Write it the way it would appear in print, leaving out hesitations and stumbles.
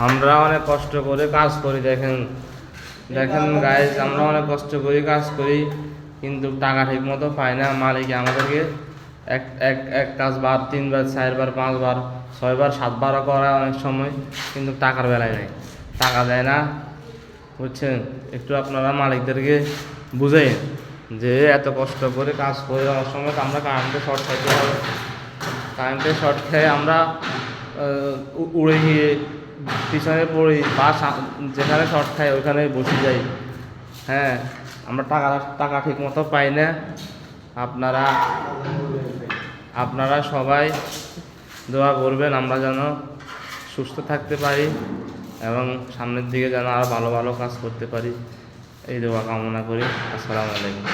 আমরা অনেক কষ্ট করে কাজ করি, দেখেন দেখেন গাইজ, আমরা অনেক কষ্ট করি কাজ করি, কিন্তু টাকা ঠিক মতো পাই না। মালিক আমাদেরকে এক এক এক কাজবার 3 বার 4 বার 5 বার 6 বার 7বারও করা অনেক সময়, কিন্তু টাকার বেলায় নেই, টাকা দেয় না, বুঝছেন? একটু আপনারা মালিকদেরকে বুঝেন যে এত কষ্ট করে কাজ করে অনেক সময় আমরা কারেন্টে শর্ট খাইতে হবে, কারেন্টে শর্ট খেয়ে আমরা উড়ে গিয়ে পিছনে পড়ি বা যেখানে শর্ট খাই ওইখানে বসে যাই। হ্যাঁ, আমরা টাকা ঠিক মতো পাই না। আপনারা আপনারা সবাই দোয়া করবেন আমরা যেন সুস্থ থাকতে পারি এবং সামনের দিকে যেন আরও ভালো ভালো কাজ করতে পারি, এই দোয়া কামনা করি। আসসালামু আলাইকুম।